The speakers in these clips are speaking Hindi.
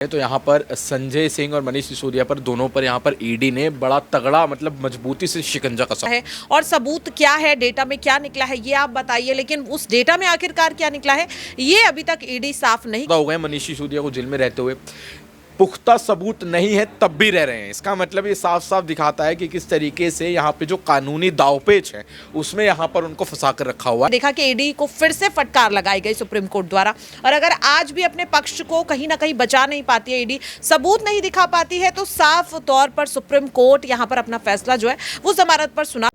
तो यहाँ पर संजय सिंह और मनीष सिसोदिया पर दोनों पर यहाँ पर ईडी ने बड़ा तगड़ा मतलब मजबूती से शिकंजा कसा है। और सबूत क्या है, डेटा में क्या निकला है ये आप बताइए, लेकिन उस डेटा में आखिरकार क्या निकला है ये अभी तक ईडी साफ नहीं हो गए। मनीष सिसोदिया को जेल में रहते हुए पुख्ता सबूत नहीं है तब भी रह रहे हैं। इसका मतलब ये साफ साफ दिखाता है कि किस तरीके से यहाँ पे जो कानूनी दावपेच है उसमें यहाँ पर उनको फंसा कर रखा हुआ है। देखा कि ईडी को फिर से फटकार लगाई गई सुप्रीम कोर्ट द्वारा, और अगर आज भी अपने पक्ष को कहीं ना कहीं बचा नहीं पाती है ईडी, सबूत नहीं दिखा पाती है, तो साफ तौर पर सुप्रीम कोर्ट यहाँ पर अपना फैसला जो है वो जमानत पर सुना।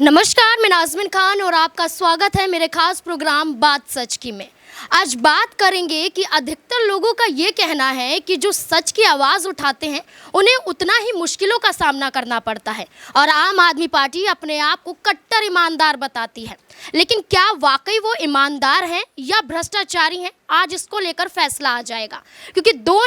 नमस्कार, मैं नाज़मीन खान और आपका स्वागत है मेरे खास प्रोग्राम बात सच की में। आज बात करेंगे कि अधिकतर लोगों का ये कहना है कि जो सच की आवाज़ उठाते हैं उन्हें उतना ही मुश्किलों का सामना करना पड़ता है, और आम आदमी पार्टी अपने आप को कट्टर ईमानदार बताती है। लेकिन क्या वाकई वो ईमानदार हैं या भ्रष्टाचारी हैं? आज इसको लेकर फैसला आ जाएगा, क्योंकि दो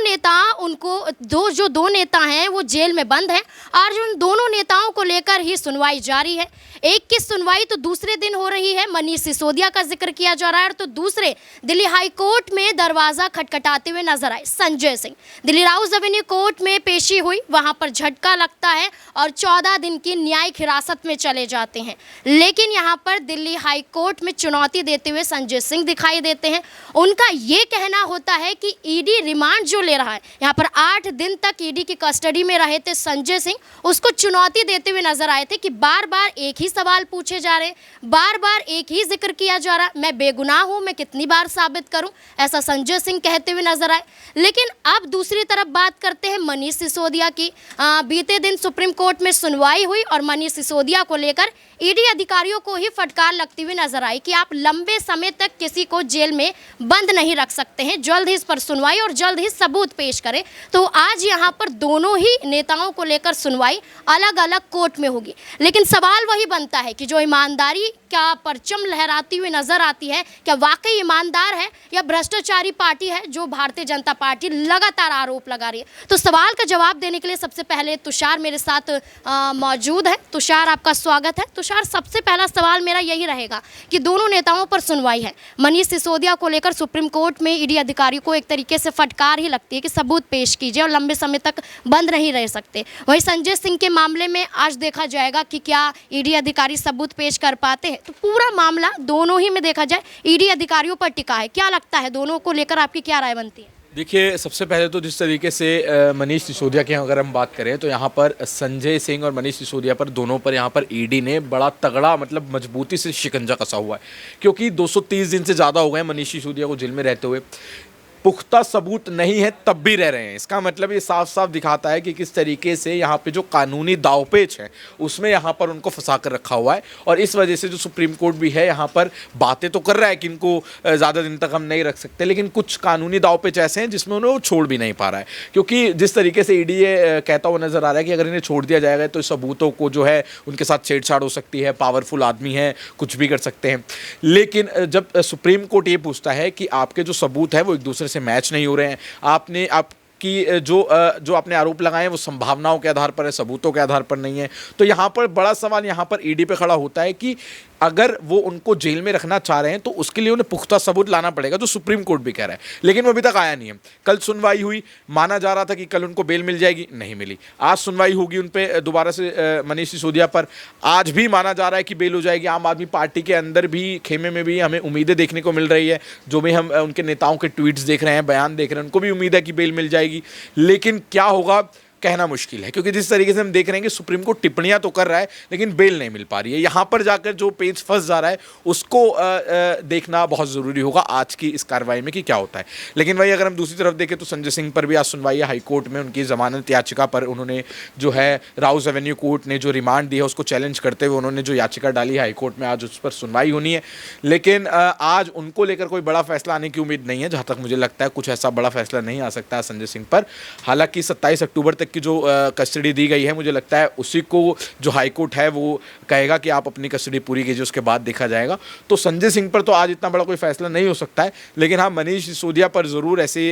नेता हैं वो जेल में बंद हैं, और उन दोनों नेताओं को लेकर ही सुनवाई जारी है। एक की सुनवाई तो दूसरे दिन हो रही है, मनीष सिसोदिया का जिक्र किया जा रहा है, तो दूसरे दिल्ली हाई कोर्ट में दरवाज़ा खटखटाते हुए नजर आए संजय सिंह। दिल्ली राउज एवेन्यू कोर्ट में पेशी हुई, वहां पर झटका लगता है और 14 दिन की न्यायिक हिरासत में चले जाते हैं। लेकिन यहां पर दिल्ली हाई कोर्ट में चुनौती देते हुए संजय सिंह दिखाई देते हैं। उनका ये कहना होता है कि ईडी रिमांड जो ले रहा है, यहाँ पर 8 दिन तक ईडी की कस्टडी में रहे थे संजय सिंह, उसको चुनौती देते हुए नजर आए थे कि बार बार एक ही सवाल पूछे जा रहे, बार बार एक ही जिक्र किया जा रहा, मैं बेगुनाह हूं, मैं कितनी बार साबित करूं, ऐसा संजय सिंह कहते हुए नजर आए। लेकिन अब दूसरी तरफ बात करते हैं मनीष सिसोदिया की। बीते दिन सुप्रीम कोर्ट में सुनवाई हुई और मनीष सिसोदिया को लेकर ईडी अधिकारियों को ही फटकार लगती हुई नजर आई कि आप लंबे समय तक किसी को जेल में बंद नहीं रख सकते हैं, जल्द ही इस पर सुनवाई और जल्द ही सबूत पेश करें। तो आज यहाँ पर दोनों ही नेताओं को लेकर सुनवाई अलग अलग कोर्ट में होगी। लेकिन सवाल वही बनता है कि जो ईमानदारी का परचम लहराती हुई नजर आती है, क्या वाकई ईमानदार है या भ्रष्टाचारी पार्टी है जो भारतीय जनता पार्टी लगातार आरोप लगा रही है? तो सवाल का जवाब देने के लिए सबसे पहले तुषार मेरे साथ मौजूद है। तुषार, आपका स्वागत है। तुषार, सबसे पहला सवाल मेरा यही रहेगा कि दोनों नेताओं पर सुनवाई है, मनीष सिसोदिया को लेकर सुप्रीम कोर्ट में ईडी अधिकारियों को एक तरीके से फटकार ही लगती है कि सबूत पेश कीजिए और लंबे समय तक बंद नहीं रह सकते। वहीं संजय सिंह के मामले में आज देखा जाएगा कि क्या ईडी अधिकारी सबूत पेश कर पाते हैं। तो पूरा मामला दोनों ही में देखा जाए ईडी अधिकारियों पर टिका है। क्या लगता है, दोनों को लेकर आपकी क्या राय बनती है? देखिए, सबसे पहले तो जिस तरीके से मनीष सिसोदिया की अगर हम बात करें तो यहाँ पर संजय सिंह और मनीष सिसोदिया पर दोनों पर यहाँ पर ईडी ने बड़ा तगड़ा मतलब मजबूती से शिकंजा कसा हुआ है, क्योंकि 230 दिन से ज़्यादा हो गए मनीष सिसोदिया को जेल में रहते हुए। पुख्ता सबूत नहीं है तब भी रह रहे हैं। इसका मतलब ये साफ साफ दिखाता है कि किस तरीके से यहाँ पे जो कानूनी दावपेच है उसमें यहाँ पर उनको फंसा कर रखा हुआ है, और इस वजह से जो सुप्रीम कोर्ट भी है यहाँ पर बातें तो कर रहा है कि इनको ज़्यादा दिन तक हम नहीं रख सकते, लेकिन कुछ कानूनी दावपेच ऐसे हैं जिसमें उन्हें वो छोड़ भी नहीं पा रहा है। क्योंकि जिस तरीके से ईडी ये कहता हुआ नजर आ रहा है कि अगर इन्हें छोड़ दिया जाएगा तो सबूतों को जो है उनके साथ छेड़छाड़ हो सकती है, पावरफुल आदमी है, कुछ भी कर सकते हैं। लेकिन जब सुप्रीम कोर्ट ये पूछता है कि आपके जो सबूत है वो एक दूसरे से मैच नहीं हो रहे हैं, आपकी जो आपने आरोप लगाए हैं वो संभावनाओं के आधार पर है, सबूतों के आधार पर नहीं है, तो यहाँ पर बड़ा सवाल यहाँ पर ईडी पे खड़ा होता है कि अगर वो उनको जेल में रखना चाह रहे हैं तो उसके लिए उन्हें पुख्ता सबूत लाना पड़ेगा, जो सुप्रीम कोर्ट भी कह रहा है, लेकिन वो अभी तक आया नहीं है। कल सुनवाई हुई, माना जा रहा था कि कल उनको बेल मिल जाएगी, नहीं मिली। आज सुनवाई होगी उन पर दोबारा से मनीष सिसोदिया पर, आज भी माना जा रहा है कि बेल हो जाएगी। आम आदमी पार्टी के अंदर भी, खेमे में भी हमें उम्मीदें देखने को मिल रही है, जो भी हम उनके नेताओं के ट्वीट्स देख रहे हैं, बयान देख रहे हैं, उनको भी उम्मीद है कि बेल मिल जाएगी। लेकिन क्या होगा कहना मुश्किल है, क्योंकि जिस तरीके से हम देख रहे हैं कि सुप्रीम कोर्ट टिप्पणियां तो कर रहा है लेकिन बेल नहीं मिल पा रही है। यहाँ पर जाकर जो पेच फंस जा रहा है उसको देखना बहुत ज़रूरी होगा आज की इस कार्रवाई में कि क्या होता है। लेकिन वही अगर हम दूसरी तरफ देखें तो संजय सिंह पर भी आज सुनवाई है हाईकोर्ट में। उनकी जमानत याचिका पर उन्होंने जो है राउज एवेन्यू कोर्ट ने जो रिमांड दिया उसको चैलेंज करते हुए उन्होंने जो याचिका डाली हाईकोर्ट में, आज उस पर सुनवाई होनी है। लेकिन आज उनको लेकर कोई बड़ा फैसला आने की उम्मीद नहीं है। जहाँ तक मुझे लगता है कुछ ऐसा बड़ा फैसला नहीं आ सकता है संजय सिंह पर। हालांकि 27 अक्टूबर तक तक की जो कस्टडी दी गई है, मुझे लगता है उसी को जो हाई कोर्ट है वो कहेगा कि आप अपनी कस्टडी पूरी कीजिए, उसके बाद देखा जाएगा। तो संजय सिंह पर तो आज इतना बड़ा कोई फैसला नहीं हो सकता है, लेकिन हाँ मनीष सिसोदिया पर ज़रूर ऐसी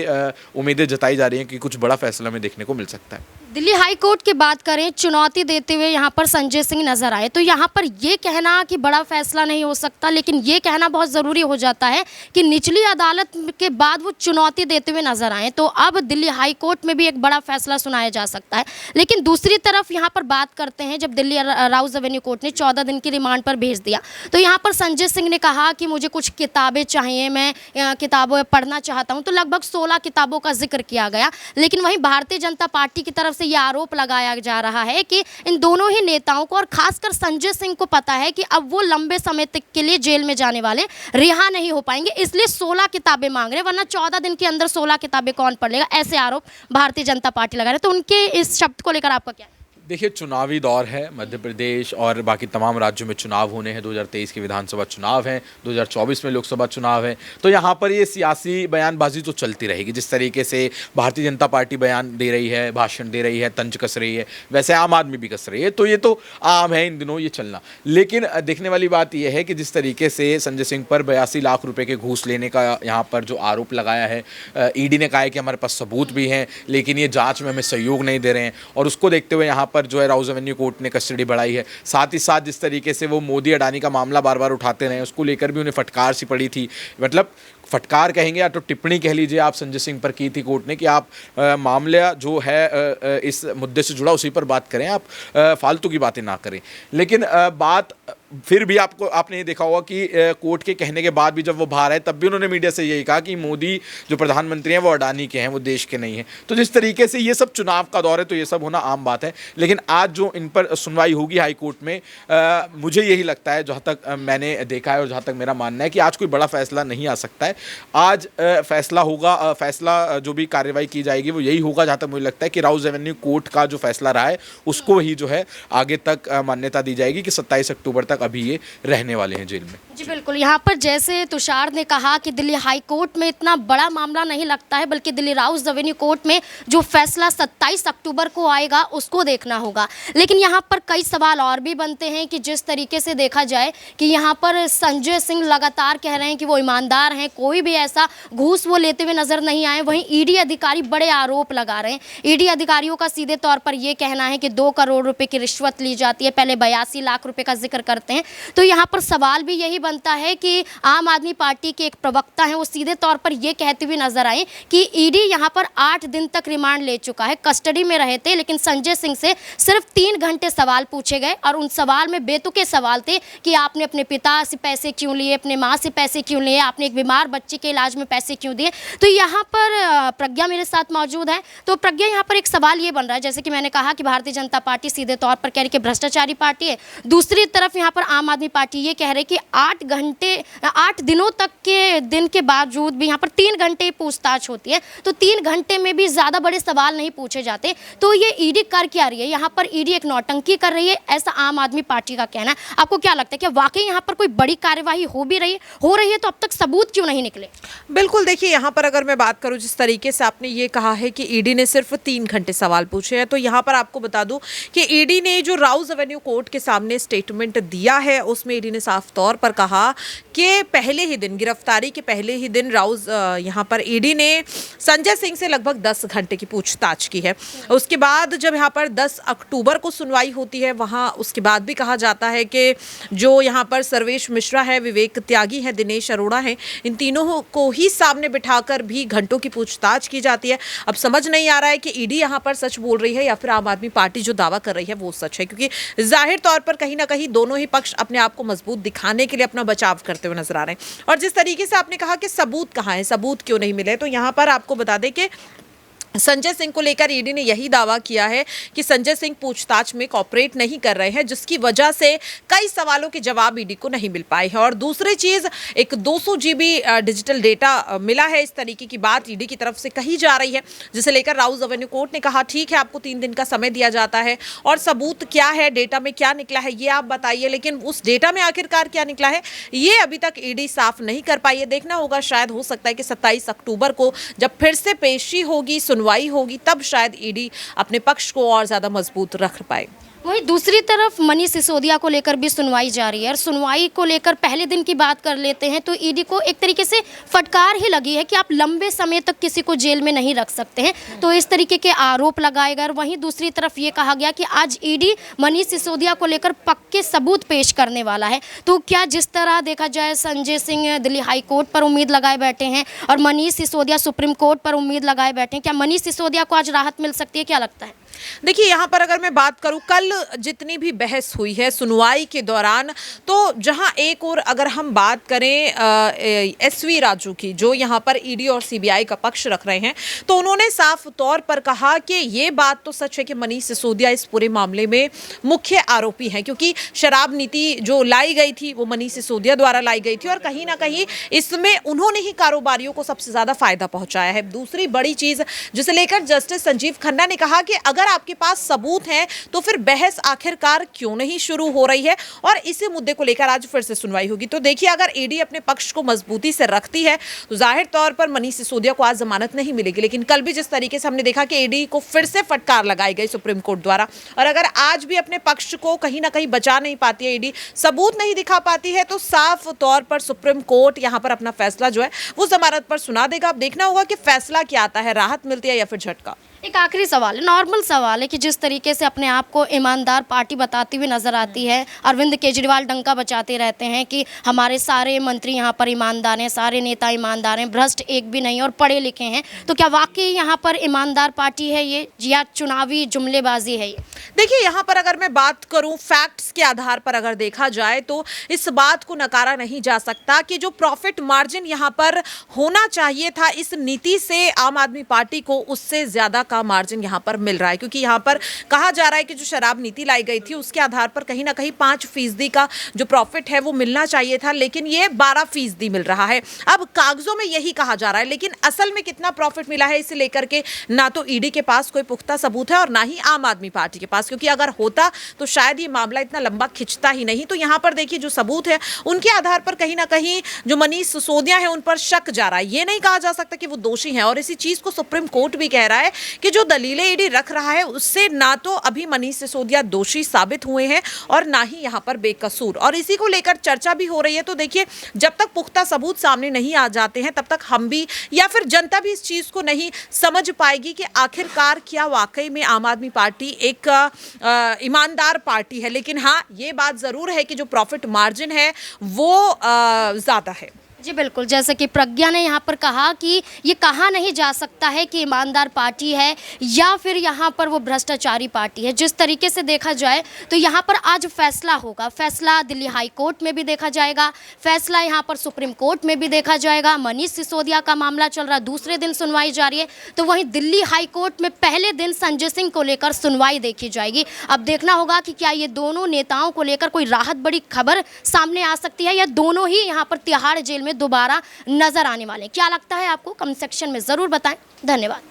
उम्मीदें जताई जा रही हैं कि कुछ बड़ा फैसला हमें देखने को मिल सकता है। दिल्ली हाई कोर्ट की बात करें, चुनौती देते हुए यहाँ पर संजय सिंह नजर आए, तो यहाँ पर ये कहना कि बड़ा फैसला नहीं हो सकता, लेकिन ये कहना बहुत ज़रूरी हो जाता है कि निचली अदालत के बाद वो चुनौती देते हुए नजर आए, तो अब दिल्ली हाई कोर्ट में भी एक बड़ा फैसला सुनाया जा सकता है। लेकिन दूसरी तरफ यहाँ पर बात करते हैं, जब दिल्ली राउज एवेन्यू कोर्ट ने 14 दिन की रिमांड पर भेज दिया, तो यहाँ पर संजय सिंह ने कहा कि मुझे कुछ किताबें चाहिए, मैं किताबें पढ़ना चाहता हूँ, तो लगभग 16 किताबों का जिक्र किया गया। लेकिन वहीं भारतीय जनता पार्टी की तरफ से ये आरोप लगाया जा रहा है कि इन दोनों ही नेताओं को और खासकर संजय सिंह को पता है कि अब वो लंबे समय तक के लिए जेल में जाने वाले, रिहा नहीं हो पाएंगे, इसलिए 16 किताबें मांग रहे हैं, वरना 14 दिन के अंदर 16 किताबें कौन पढ़ लेगा, ऐसे आरोप भारतीय जनता पार्टी लगा रहे हैं। तो उनके इस शब्द को लेकर आपका क्या? देखिए, चुनावी दौर है, मध्य प्रदेश और बाकी तमाम राज्यों में चुनाव होने हैं, 2023 के विधानसभा चुनाव हैं, 2024 में लोकसभा चुनाव है, तो यहाँ पर ये सियासी बयानबाजी तो चलती रहेगी। जिस तरीके से भारतीय जनता पार्टी बयान दे रही है, भाषण दे रही है, तंज कस रही है, वैसे आम आदमी भी कस रही है, तो ये तो आम है इन दिनों ये चलना। लेकिन देखने वाली बात यह है कि जिस तरीके से संजय सिंह पर 82 लाख रुपये के घूस लेने का यहाँ पर जो आरोप लगाया है, ईडी ने कहा है कि हमारे पास सबूत भी हैं, लेकिन ये जाँच में हमें सहयोग नहीं दे रहे हैं, और उसको देखते हुए यहाँ पर जो है राउज एवेन्यू कोर्ट ने कस्टडी बढ़ाई है। साथ ही साथ जिस तरीके से वो मोदी अडानी का मामला बार बार उठाते रहे, उसको लेकर भी उन्हें फटकार सी पड़ी थी, मतलब फटकार कहेंगे या तो टिप्पणी कह लीजिए आप, संजय सिंह पर की थी कोर्ट ने कि आप मामला जो है इस मुद्दे से जुड़ा उसी पर बात करें, आप फालतू की बातें ना करें। लेकिन बात फिर भी आपने ये देखा होगा कि कोर्ट के कहने के बाद भी जब वो बाहर आए तब भी उन्होंने मीडिया से यही कहा कि मोदी जो प्रधानमंत्री हैं वो अडानी के हैं, वो देश के नहीं हैं। तो जिस तरीके से ये सब चुनाव का दौर है तो ये सब होना आम बात है। लेकिन आज जो इन पर सुनवाई होगी हाई कोर्ट में, मुझे यही लगता है, जहाँ तक मैंने देखा है और जहाँ तक मेरा मानना है, कि आज कोई बड़ा फैसला नहीं आ सकता है। आज फैसला होगा, फैसला जो भी कार्रवाई की जाएगी वो यही होगा, जहाँ तक मुझे लगता है कि राउज एवेन्यू कोर्ट का जो फैसला रहा है उसको ही जो है आगे तक मान्यता दी जाएगी कि 27 अक्टूबर तक अभी ये रहने वाले हैं जेल में। जी बिल्कुल, यहाँ पर जैसे तुषार ने कहा कि दिल्ली हाई कोर्ट में इतना बड़ा मामला नहीं लगता है, बल्कि दिल्ली राउज एवेन्यू कोर्ट में जो फैसला 27 अक्टूबर को आएगा उसको देखना होगा। लेकिन यहाँ पर कई सवाल और भी बनते हैं कि जिस तरीके से देखा जाए कि यहाँ पर संजय सिंह लगातार कह रहे हैं कि वो ईमानदार हैं, कोई भी ऐसा घूस वो लेते हुए नजर नहीं आए, वहीं ईडी अधिकारी बड़े आरोप लगा रहे हैं। ईडी अधिकारियों का सीधे तौर पर यह कहना है कि 2 करोड़ रुपए की रिश्वत ली जाती है, पहले 82 लाख रुपए का जिक्र करते हैं। तो यहाँ पर सवाल भी यही बनता है कि आम आदमी पार्टी के एक प्रवक्ता हैं, वो सीधे तौर पर ये कहते हुए नजर आए कि ईडी यहाँ पर 8 दिन तक रिमांड ले चुका है, कस्टडी में रहे थे, लेकिन संजय सिंह से सिर्फ 3 घंटे सवाल पूछे गए, और उन सवाल में बेतुके सवाल थे कि आपने अपने पिता से पैसे क्यों लिए, अपने माँ से पैसे क्यों लिए, आपने एक बीमार बच्चे के इलाज में पैसे क्यों दिए। तो यहाँ पर प्रज्ञा मेरे साथ मौजूद है, तो प्रज्ञा, यहाँ पर एक सवाल ये बन रहा है, जैसे कि मैंने कहा कि भारतीय जनता पार्टी सीधे तौर पर कह रही कि भ्रष्टाचारी पार्टी है, दूसरी तरफ यहाँ पर आम आदमी पार्टी ये कह रहे कि 8 दिनों तक के दिन के बावजूद भी यहाँ पर 3 घंटे पूछताछ होती है, तो 3 घंटे में भी ज़्यादा बड़े सवाल नहीं पूछे जाते। तो ये ईडी कर क्या रही है? यहाँ पर ईडी एक नौटंकी कर रही है, ऐसा आम आदमी पार्टी का कहना है। आपको क्या लगता है कि वाकई यहाँ पर कोई बड़ी कार्यवाही हो रही है तो अब तक सबूत क्यों नहीं निकले? बिल्कुल, देखिए यहाँ पर अगर मैं बात करूँ, जिस तरीके से आपने ये कहा है कि ईडी ने सिर्फ 3 घंटे सवाल पूछे हैं, तो यहाँ पर आपको बता दूं कि ईडी ने जो राउज एवेन्यू कोर्ट के सामने स्टेटमेंट दिया है उसमें ईडी ने साफ तौर पर कहा कि पहले ही दिन, गिरफ्तारी के पहले ही दिन यहाँ पर ईडी ने संजय सिंह से लगभग 10 घंटे की पूछताछ की है। उसके बाद जब यहाँ पर 10 अक्टूबर को सुनवाई होती है, वहाँ उसके बाद भी कहा जाता है कि जो यहाँ पर सर्वेश मिश्रा है, विवेक त्यागी है, दिनेश अरोड़ा है, इन तीनों को ही सामने बिठाकर भी घंटों की पूछताछ की जाती है। अब समझ नहीं आ रहा है कि ईडी यहाँ पर सच बोल रही है या फिर आम आदमी पार्टी जो दावा कर रही है वो सच है, क्योंकि जाहिर तौर पर कहीं ना कहीं दोनों ही पक्ष अपने आप को मजबूत दिखाने के लिए अपना बचाव करते हुए नजर आ रहे हैं। और जिस तरीके से आपने कहा कि सबूत कहाँ है, सबूत क्यों नहीं मिले, तो यहाँ पर आपको बता दें कि संजय सिंह को लेकर ईडी ने यही दावा किया है कि संजय सिंह पूछताछ में कोऑपरेट नहीं कर रहे हैं, जिसकी वजह से कई सवालों के जवाब ईडी को नहीं मिल पाए हैं। और दूसरी चीज, एक 200 GB डिजिटल डेटा मिला है, इस तरीके की बात ईडी की तरफ से कही जा रही है, जिसे लेकर राउज एवेन्यू कोर्ट ने कहा ठीक है, आपको 3 दिन का समय दिया जाता है और सबूत क्या है, डेटा में क्या निकला है ये आप बताइए। लेकिन उस डेटा में आखिरकार क्या निकला है ये अभी तक ईडी साफ नहीं कर पाई है। देखना होगा, शायद हो सकता है कि 27 अक्टूबर को जब फिर से पेशी होगी, सुनवाई होगी तब शायद ईडी अपने पक्ष को और ज़्यादा मजबूत रख पाए। वहीं दूसरी तरफ मनीष सिसोदिया को लेकर भी सुनवाई जारी है और सुनवाई को लेकर पहले दिन की बात कर लेते हैं तो ईडी को एक तरीके से फटकार ही लगी है कि आप लंबे समय तक किसी को जेल में नहीं रख सकते हैं, तो इस तरीके के आरोप लगाए गए। और वहीं दूसरी तरफ ये कहा गया कि आज ईडी मनीष सिसोदिया को लेकर पक्के सबूत पेश करने वाला है। तो क्या जिस तरह देखा जाए संजय सिंह दिल्ली हाई कोर्ट पर उम्मीद लगाए बैठे हैं और मनीष सिसोदिया सुप्रीम कोर्ट पर उम्मीद लगाए बैठे हैं, क्या मनीष सिसोदिया को आज राहत मिल सकती है, क्या लगता है? देखिए यहाँ पर अगर मैं बात करूँ कल जितनी भी बहस हुई है सुनवाई के दौरान, तो जहाँ एक और अगर हम बात करें एसवी राजू की जो यहाँ पर ईडी और सीबीआई का पक्ष रख रहे हैं, तो उन्होंने साफ तौर पर कहा कि ये बात तो सच है कि मनीष सिसोदिया इस पूरे मामले में मुख्य आरोपी हैं, क्योंकि शराब नीति जो लाई गई थी वो मनीष सिसोदिया द्वारा लाई गई थी और कहीं ना कहीं इसमें उन्होंने ही कारोबारियों को सबसे ज़्यादा फायदा पहुंचाया है। दूसरी बड़ी चीज़ जिसे लेकर जस्टिस संजीव खन्ना ने कहा कि अगर आपके पास सबूत हैं तो फिर बहस आखिरकार क्यों नहीं शुरू हो रही है और इसी मुद्दे को लेकर आज फिर से सुनवाई होगी। तो देखिए अगर ईडी अपने पक्ष को मजबूती से रखती है तो जाहिर तौर पर मनीष सिसोदिया को आज जमानत नहीं मिलेगी, लेकिन कल भी जिस तरीके से हमने देखा कि ईडी को फिर से फटकार लगाई गई सुप्रीम कोर्ट द्वारा और अगर आज भी अपने पक्ष को कहीं ना कहीं बचा नहीं पाती है, ईडी सबूत नहीं दिखा पाती है, तो साफ तौर पर सुप्रीम कोर्ट यहां पर अपना फैसला जो है वो जमानत पर सुना देगा। अब देखना होगा कि फैसला क्या आता है, राहत मिलती है या फिर झटका। एक आखिरी सवाल है, नॉर्मल सवाल है कि जिस तरीके से अपने आप को ईमानदार पार्टी बताती हुई नजर आती है, अरविंद केजरीवाल डंका बचाते रहते हैं कि हमारे सारे मंत्री यहाँ पर ईमानदार हैं, सारे नेता ईमानदार हैं, भ्रष्ट एक भी नहीं और पढ़े लिखे हैं, तो क्या वाकई यहाँ पर ईमानदार पार्टी है ये या चुनावी जुमलेबाजी है ये? देखिए यहाँ पर अगर मैं बात करूं फैक्ट्स के आधार पर अगर देखा जाए तो इस बात को नकारा नहीं जा सकता कि जो प्रॉफिट मार्जिन यहाँ पर होना चाहिए था इस नीति से आम आदमी पार्टी को उससे ज्यादा का मार्जिन यहाँ पर मिल रहा है, क्योंकि यहाँ पर कहा जा रहा है कि जो शराब नीति लाई गई थी उसके आधार पर कहीं ना कहीं 5% का जो प्रॉफिट है वो मिलना चाहिए था, लेकिन ये 12% मिल रहा है। अब कागजों में यही कहा जा रहा है, लेकिन असल में कितना प्रॉफिट मिला है इसे लेकर के ना तो ईडी के पास कोई पुख्ता सबूत है और ना ही आम आदमी पार्टी के पास, क्योंकि अगर होता तो शायद ये मामला इतना लंबा खिंचता ही नहीं। तो यहाँ पर देखिए जो सबूत है उनके आधार पर कहीं ना कहीं जो मनीष सिसोदिया है उन पर शक जा रहा है, ये नहीं कहा जा सकता कि वो दोषी हैं। और इसी चीज को सुप्रीम कोर्ट भी कह रहा है कि जो दलीलें ईडी रख रहा है उससे ना तो अभी मनीष सिसोदिया दोषी साबित हुए हैं और ना ही यहाँ पर बेकसूर, और इसी को लेकर चर्चा भी हो रही है। तो देखिए जब तक पुख्ता सबूत सामने नहीं आ जाते हैं तब तक हम भी या फिर जनता भी इस चीज को नहीं समझ पाएगी कि आखिरकार क्या वाकई में आम आदमी पार्टी एक ईमानदार पार्टी है। लेकिन हाँ ये बात जरूर है कि जो प्रॉफिट मार्जिन है वो ज्यादा है। जी बिल्कुल, जैसे कि प्रज्ञा ने यहाँ पर कहा कि ये कहा नहीं जा सकता है कि ईमानदार पार्टी है या फिर यहाँ पर वो भ्रष्टाचारी पार्टी है। जिस तरीके से देखा जाए तो यहाँ पर आज फैसला होगा, फैसला दिल्ली हाई कोर्ट में भी देखा जाएगा, फैसला यहाँ पर सुप्रीम कोर्ट में भी देखा जाएगा। मनीष सिसोदिया का मामला चल रहा है, दूसरे दिन सुनवाई जारी है, तो वहीं दिल्ली हाई कोर्ट में पहले दिन संजय सिंह को लेकर सुनवाई देखी जाएगी। अब देखना होगा कि क्या ये दोनों नेताओं को लेकर कोई राहत बड़ी खबर सामने आ सकती है या दोनों ही यहाँ पर तिहाड़ जेल में दोबारा नजर आने वाले। क्या लगता है आपको? कमेंट सेक्शन में जरूर बताएं। धन्यवाद।